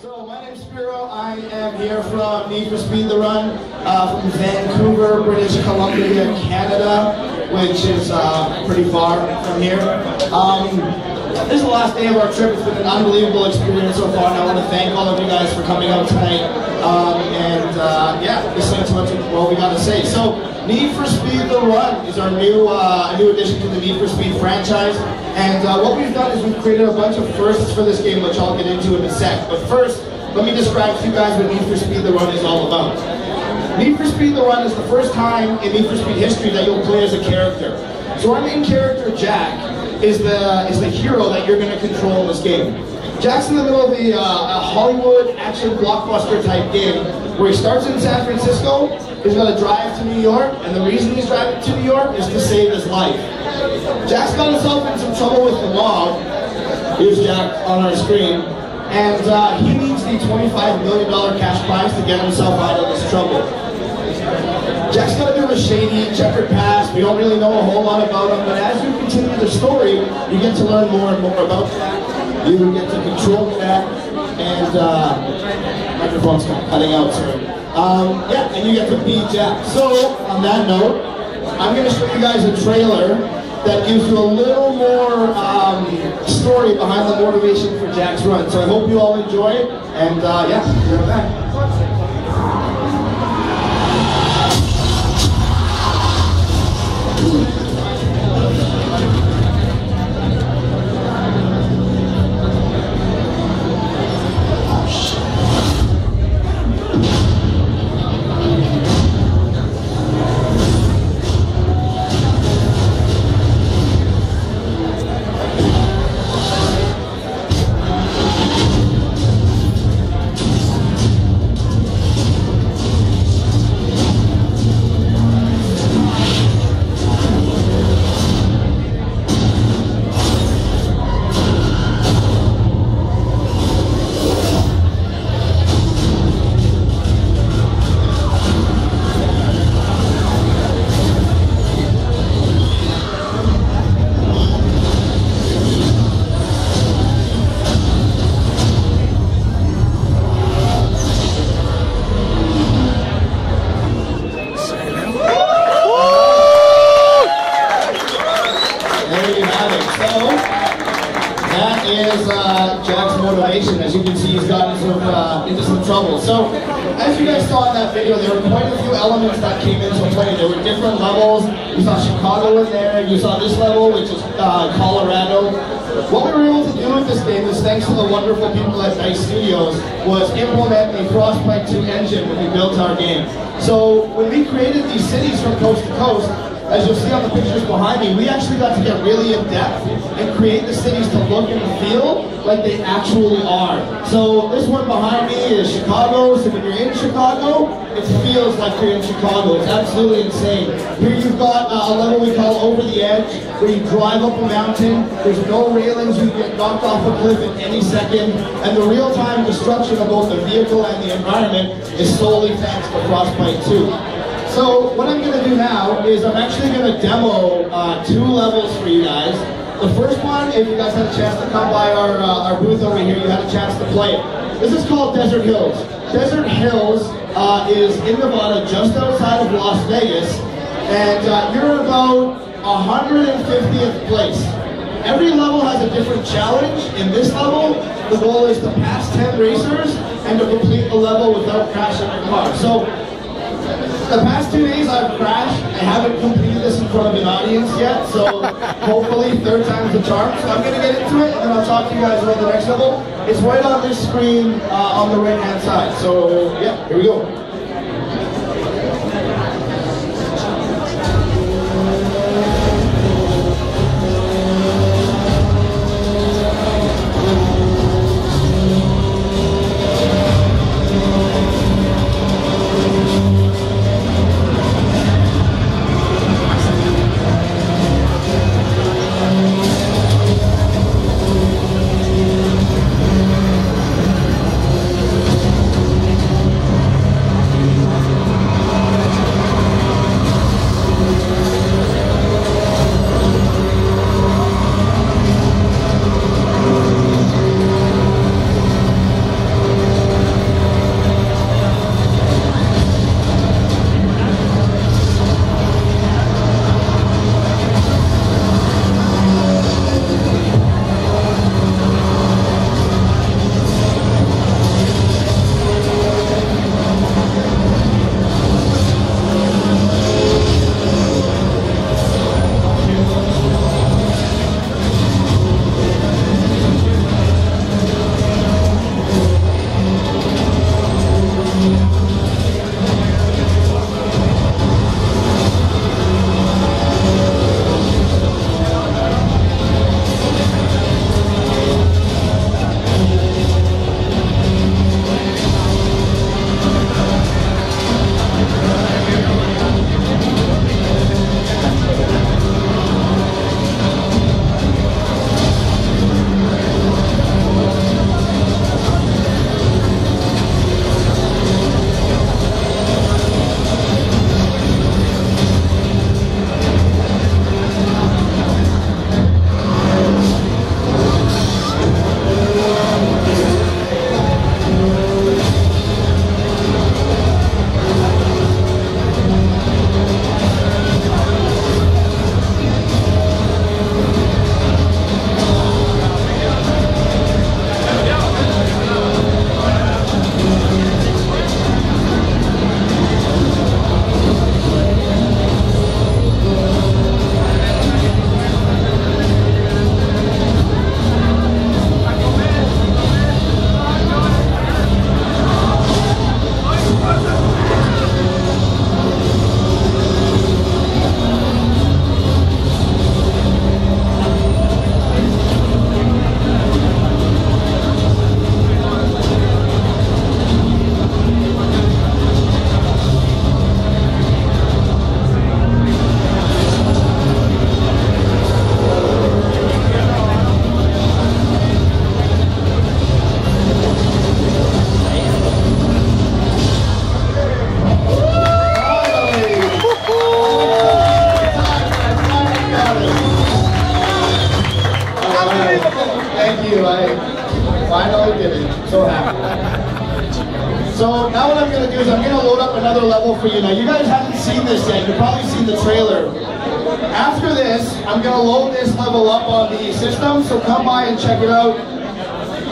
So my name's Spiro. I am here from Need for Speed the Run, from Vancouver, British Columbia, Canada, which is pretty far from here. This is the last day of our trip. It's been an unbelievable experience so far, and I want to thank all of you guys for coming out tonight and listening to what we got to say. So Need for Speed the Run is our new addition to the Need for Speed franchise. And what we've done is we've created a bunch of firsts for this game, which I'll get into in a sec. But first, let me describe to you guys what Need for Speed the Run is all about. Need for Speed the Run is the first time in Need for Speed history that you'll play as a character. So our main character, Jack, is the hero that you're going to control in this game. Jack's in the middle of a Hollywood action blockbuster type game where he starts in San Francisco, he's going to drive to New York, and the reason he's driving to New York is to save his life. Jack's got himself in some trouble with the mob. Here's Jack on our screen. And he needs the $25 million cash prize to get himself out of this trouble. Jack's got a bit of a shady, checkered past. We don't really know a whole lot about him, but as you continue the story, you get to learn more and more about Jack. You get to control Jack, and microphone's cutting out, sorry. And you get to beat Jack. So, on that note, I'm going to show you guys a trailer that gives you a little more story behind the motivation for Jack's run. So I hope you all enjoy it, and we're back. As you can see, he's gotten into some trouble. So, as you guys saw in that video, there were quite a few elements that came into play. There were different levels. You saw Chicago in there. You saw this level, which is Colorado. What we were able to do with this game is, thanks to the wonderful people at DICE Studios, was implement a Frostbite 2 engine when we built our game. So, when we created these cities from coast to coast, as you'll see on the pictures behind me, we actually got to get really in depth and create the cities to look and feel like they actually are. So this one behind me is Chicago, so when you're in Chicago, it feels like you're in Chicago. It's absolutely insane. Here you've got a level we call Over the Edge, where you drive up a mountain, there's no railings, you get knocked off a cliff at any second, and the real-time destruction of both the vehicle and the environment is solely thanks to Frostbite 2. So what I'm going to do now is I'm actually going to demo 2 levels for you guys. The first one, if you guys had a chance to come by our booth over here, you had a chance to play it. This is called Desert Hills. Desert Hills is in Nevada, just outside of Las Vegas, and you're about 150th place. Every level has a different challenge. In this level, the goal is to pass 10 racers and to complete the level without crashing your car. So, the past 2 days I've crashed. I haven't completed this in front of an audience yet, so hopefully third time's the charm. So I'm going to get into it, and then I'll talk to you guys about the next level. It's right on this screen on the right-hand side. So yeah, here we go. So happy. So now what I'm going to do is I'm going to load up another level for you. Now you guys haven't seen this yet. You've probably seen the trailer. After this, I'm going to load this level up on the system, so come by and check it out.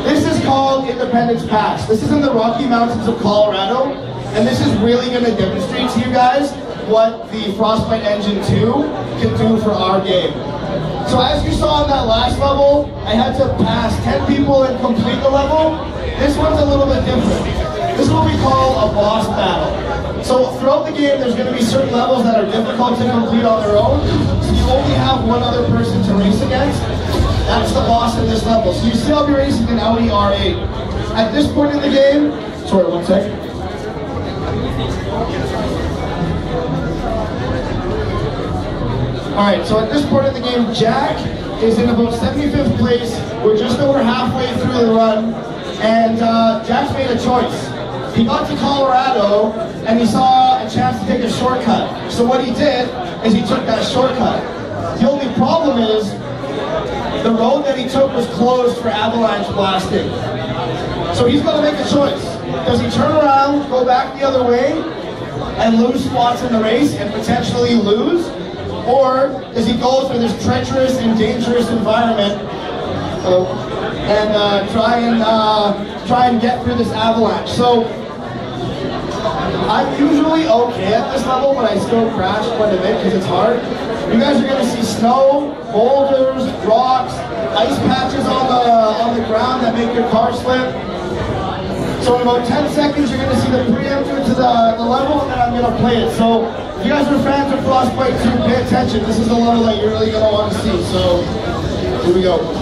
This is called Independence Pass. This is in the Rocky Mountains of Colorado, and this is really going to demonstrate to you guys what the Frostbite Engine 2 can do for our game. So as you saw on that last level, I had to pass 10 people and complete the level. This one's a little bit different. This is what we call a boss battle. So throughout the game, there's going to be certain levels that are difficult to complete on their own. So you only have one other person to race against. That's the boss in this level. So you see I'll be racing an Audi R8. At this point in the game, sorry, one second. Alright, so at this point in the game, Jack is in about 75th place. We're just over halfway through the run, and Jack's made a choice. He got to Colorado, and he saw a chance to take a shortcut. So what he did is he took that shortcut. The only problem is, the road that he took was closed for avalanche blasting. So he's got to make a choice. Does he turn around, go back the other way, and lose spots in the race and potentially lose? Or does he go through this treacherous and dangerous environment and try and get through this avalanche? So I'm usually okay at this level, but I still crash quite a bit because it's hard. You guys are going to see snow, boulders, rocks, ice patches on the ground that make your car slip. So in about 10 seconds, you're going to see the preemptor to the level, and then I'm going to play it. So if you guys are fans of Frostbite 2, pay attention. This is the level that you're really going to want to see. So here we go.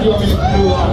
you want me to move on?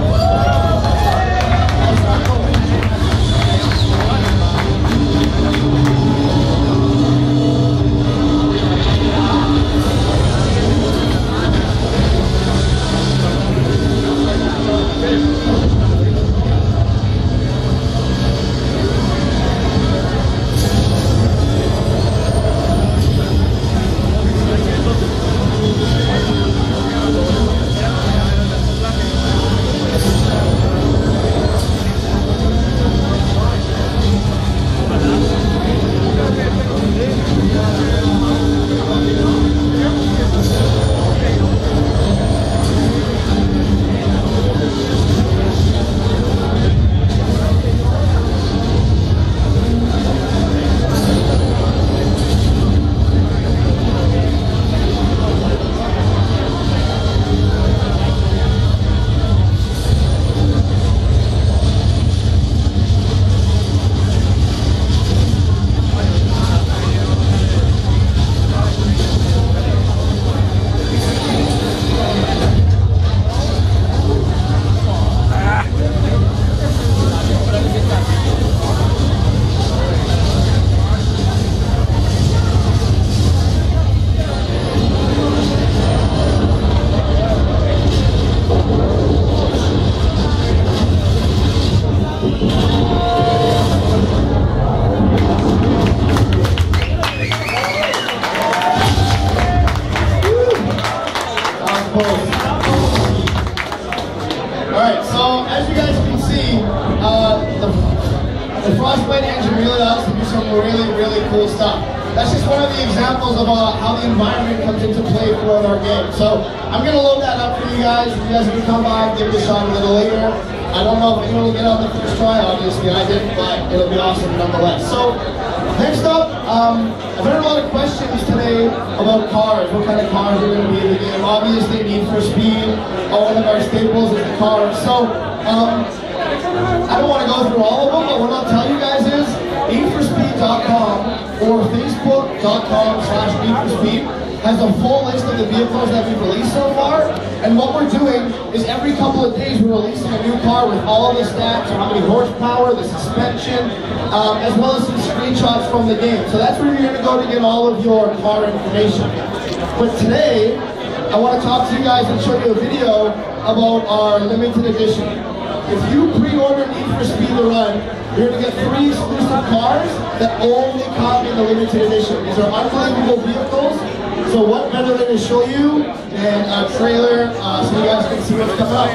Alright, so as you guys can see, the Frostbite engine really allows us to do some really cool stuff. That's just one of the examples of how the environment comes into play for our game. So I'm going to load that up for you guys. You guys can come by, give it a shot a little later. I don't know if anyone will get on the first try, obviously I didn't, but it'll be awesome nonetheless. So next up, I've heard a lot of questions today about cars, what kind of cars are going to be in the game. Obviously, Need for Speed, one of our staples is the cars. So, I don't want to go through all of them, but what I'll tell you guys is, needforspeed.com or facebook.com/needforspeed has a full list of the vehicles that we've released so far. And what we're doing is every couple of days we're releasing a new car with all the stats, how many horsepower, the suspension, as well as some screenshots from the game. So that's where you're going to go to get all of your car information. But today, I want to talk to you guys and show you a video about our limited edition. If you pre-order Need for Speed to Run, you're going to get 3 exclusive cars that only come in the limited edition. These are unbelievable vehicles. So what better than to show you and a trailer so you guys can see what's coming up.